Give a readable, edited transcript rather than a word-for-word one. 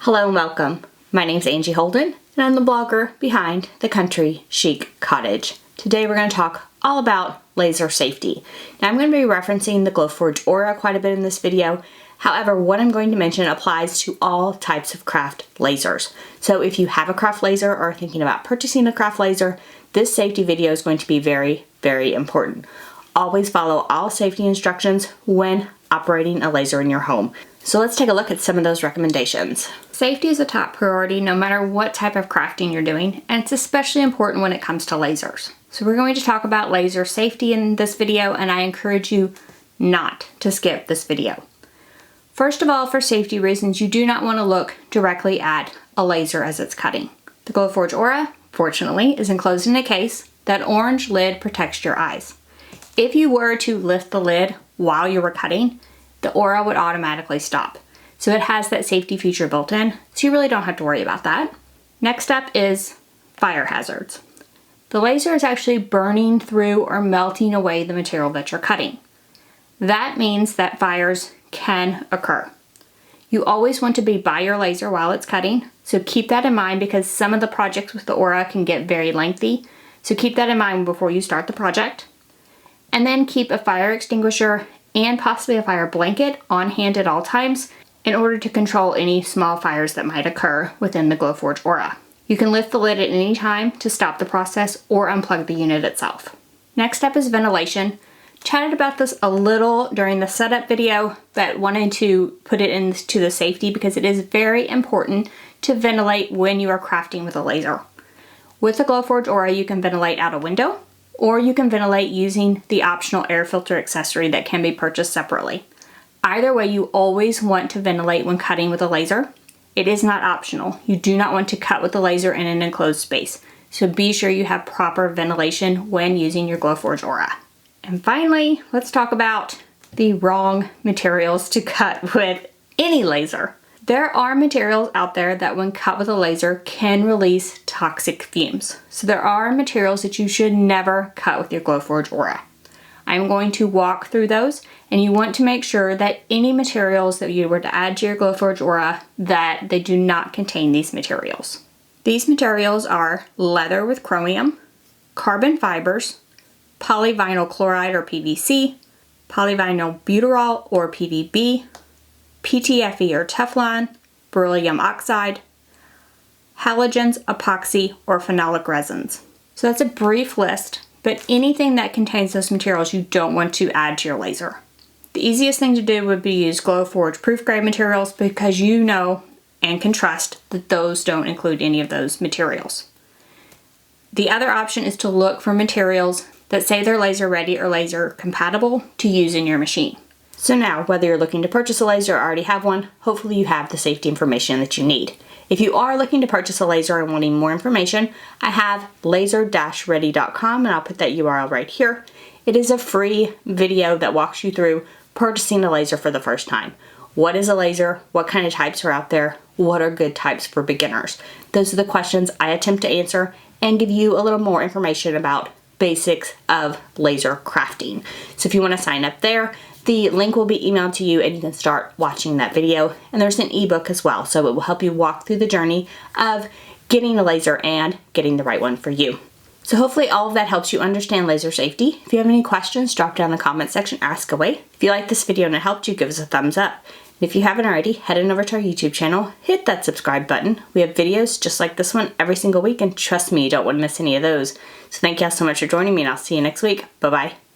Hello and welcome. My name's Angie Holden and I'm the blogger behind The Country Chic Cottage. Today we're going to talk all about laser safety. Now I'm going to be referencing the Glowforge Aura quite a bit in this video. However, what I'm going to mention applies to all types of craft lasers. So if you have a craft laser or are thinking about purchasing a craft laser, this safety video is going to be very, very important. Always follow all safety instructions when operating a laser in your home. So let's take a look at some of those recommendations. Safety is a top priority no matter what type of crafting you're doing, and it's especially important when it comes to lasers. So we're going to talk about laser safety in this video, and I encourage you not to skip this video. First of all, for safety reasons, you do not want to look directly at a laser as it's cutting. The Glowforge Aura, fortunately, is enclosed in a case. That orange lid protects your eyes. If you were to lift the lid while you were cutting, the Aura would automatically stop. So it has that safety feature built in, so you really don't have to worry about that. Next up is fire hazards. The laser is actually burning through or melting away the material that you're cutting. That means that fires can occur. You always want to be by your laser while it's cutting, so keep that in mind because some of the projects with the Aura can get very lengthy. So keep that in mind before you start the project. And then keep a fire extinguisher and possibly a fire blanket on hand at all times in order to control any small fires that might occur within the Glowforge Aura. You can lift the lid at any time to stop the process or unplug the unit itself. Next up is ventilation. Chatted about this a little during the setup video, but wanted to put it into the safety because it is very important to ventilate when you are crafting with a laser. With the Glowforge Aura, you can ventilate out a window, or you can ventilate using the optional air filter accessory that can be purchased separately. Either way, you always want to ventilate when cutting with a laser. It is not optional. You do not want to cut with a laser in an enclosed space, so be sure you have proper ventilation when using your Glowforge Aura. And finally, let's talk about the wrong materials to cut with any laser. There are materials out there that when cut with a laser can release toxic fumes. So there are materials that you should never cut with your Glowforge Aura. I'm going to walk through those, and you want to make sure that any materials that you were to add to your Glowforge Aura, that they do not contain these materials. These materials are leather with chromium, carbon fibers, polyvinyl chloride or PVC, polyvinyl butyrol or PVB, PTFE or Teflon, beryllium oxide, halogens, epoxy, or phenolic resins. So that's a brief list, but anything that contains those materials you don't want to add to your laser. The easiest thing to do would be use Glowforge proof grade materials because you know and can trust that those don't include any of those materials. The other option is to look for materials that say they're laser ready or laser compatible to use in your machine. So now, whether you're looking to purchase a laser or already have one, hopefully you have the safety information that you need. If you are looking to purchase a laser and wanting more information, I have laser-ready.com and I'll put that URL right here. It is a free video that walks you through purchasing a laser for the first time. What is a laser? What kind of types are out there? What are good types for beginners? Those are the questions I attempt to answer and give you a little more information about basics of laser crafting. So if you want to sign up there, the link will be emailed to you and you can start watching that video. And there's an ebook as well, so it will help you walk through the journey of getting a laser and getting the right one for you. So hopefully all of that helps you understand laser safety. If you have any questions, drop down in the comment section, ask away. If you like this video and it helped you, give us a thumbs up. And if you haven't already, head on over to our YouTube channel, hit that subscribe button. We have videos just like this one every single week, and trust me, you don't want to miss any of those. So thank y'all so much for joining me, and I'll see you next week. Bye-bye.